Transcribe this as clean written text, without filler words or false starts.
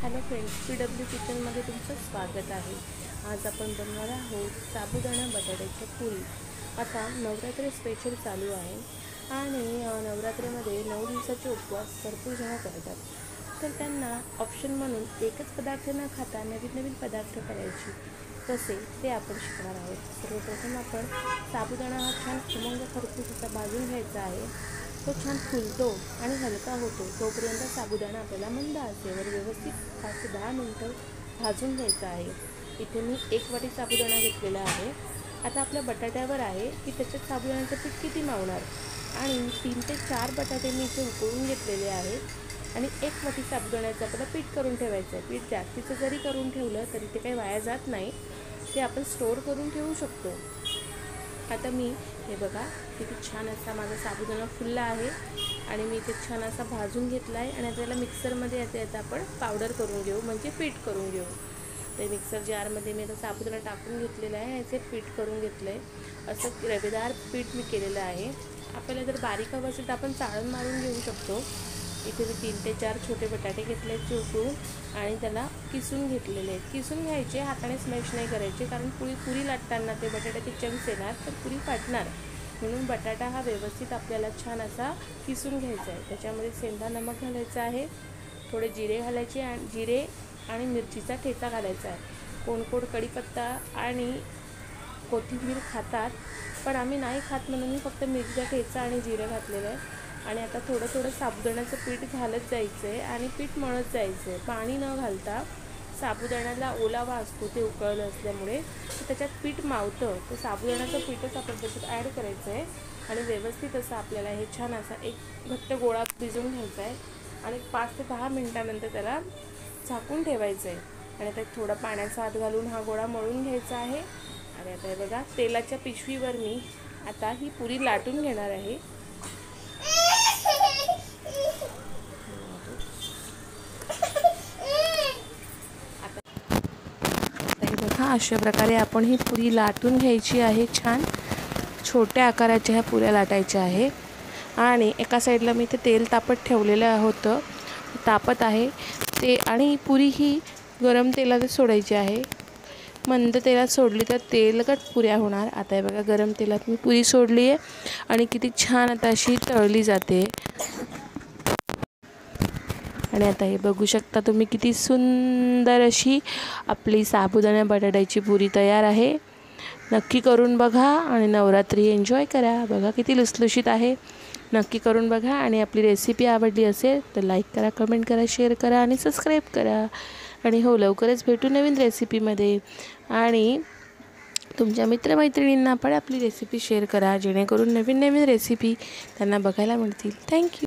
Hello friends, PW किचनमध्ये तुमचं स्वागत आहे। आज आपण बनवणार आहोत साबुदाणा बटाट्याची पुरी। आता नवरात्र स्पेशल चालू आहे आणि नवरात्रीमध्ये 9 दिवसाचे उपवास भरपूर जण करतात, तर त्यांना ऑप्शन म्हणून एकच पदार्थ न खाता नवीन नवीन पदार्थ करायचे कसे ते आपण शिकणार आहोत। सर्वप्रथम आपण साबुदाणा हा छान खमंग खरपूस असा भाजून घ्यायचा आहे। तो छान फुलतो आणि हलका होतो तोपर्यंत साबुदाणा आपल्याला मंद आचेवर व्यवस्थित 5 ते 10 मिनिटं भाजून घ्यायचा आहे। इथे मी 1 वाटी साबुदाणा घेतलेला आहे। आता आपल्या बटाट्यावर आहे की त्याच्यात साबुदाण्याचं पीठ किती मावणार, आणि 3 ते 4 बटाटे मी इथे उकळून घेतलेले आहेत आणि 1 वाटी साबुदाण्याचं आपल्याला पीठ करून ठेवायचं आहे। पीठ जास्तीचं जरी करून ठेवलं तरी ते काही वाया जात नाही, ते आपण स्टोअर करून ठेवू शकतो। आता मी हे बघा किती छान असा माझा साबुदाणा फुलला आहे आणि मी इथे छान असा भाजून घेतला आहे आणि त्याला मिक्सरमध्ये आता आपण पावडर करून घेऊ, म्हणजे पीठ करून घेऊ। ते मिक्सर जारमध्ये मी आता साबुदाणा टाकून घेतलेला आहे, याचे पीठ करून घेतलं आहे। असं रवेदार पीठ मी केलेलं आहे। आपल्याला जर बारीक हवं असेल तर आपण चाळण मारून घेऊ शकतो। इथे मी 3 ते 4 छोटे बटाटे घेतले उकळून आणि त्याला किसून घेतलेले आहेत। किसून घ्यायचे, हाताने स्मॅश नाही करायचे, कारण पुरी लाटताना ते बटाट्याचे चंक्स येणार तर पुरी फाटणार। म्हणून बटाटा हा व्यवस्थित आपल्याला छान असा किसून घ्यायचा आहे। त्याच्यामध्ये सेंधा नमक घालायचा आहे, थोडे जिरे घालायचे आणि जिरे आणि मिरचीचा ठेचा घालायचा आहे। कोण कढीपत्ता आणि कोथिंबीर खातात, पण आम्ही नाही खात म्हणून मी फक्त मिरचीचा ठेचा आणि जिरे घातलेलं आहे। आणि आता थोडं साबुदाण्याचं पीठ घालत जायचं आहे आणि पीठ मळत जायचं आहे, पाणी न घालता। साबुदाण्याला ओलावा असतो ते उकळलं असल्यामुळे, तर त्याच्यात पीठ मावतं, तर साबुदाण्याचं पीठच आपण त्याच्यात ॲड करायचं आहे आणि व्यवस्थित असं आपल्याला हे छान असा एक घट्ट गोळा भिजवून घ्यायचा आहे आणि 5 ते 10 मिनिटानंतर त्याला झाकून ठेवायचं आहे। आणि त्यात थोडा पाण्याचा हात घालून हा गोळा मळून घ्यायचा आहे। आणि आता हे बघा तेलाच्या पिशवीवर मी आता ही पुरी लाटून घेणार आहे। बघा अशा प्रकारे आपण ही पुरी लाटून घ्यायची आहे। छान छोट्या आकाराच्या ह्या पुऱ्या लाटायच्या आहे। आणि एका साईडला मी ते तेल तापत ठेवलेलं होतं, तापत आहे ते, आणि पुरी ही गरम तेलात सोडायची आहे। मंद तेलात सोडली तर तेलकट पुऱ्या होणार। आता हे बघा गरम तेलात मी पुरी सोडली आहे आणि किती छान आता अशी तळली जाते। आणि आता हे बघू शकता तुम्ही किती सुंदर अशी आपली साबुदाणा बटाट्याची पुरी तयार आहे। नक्की करून बघा आणि नवरात्री एन्जॉय करा। बघा किती लुसलुशीत आहे, नक्की करून बघा। आणि आपली रेसिपी आवडली असेल तर लाईक करा, कमेंट करा, शेअर करा आणि सबस्क्राईब करा। आणि हो, लवकरच भेटू नवीन रेसिपीमध्ये। आणि तुमच्या मित्रमैत्रिणींना पण आपली रेसिपी शेअर करा, जेणेकरून नवीन रेसिपी त्यांना बघायला मिळतील। थँक्यू।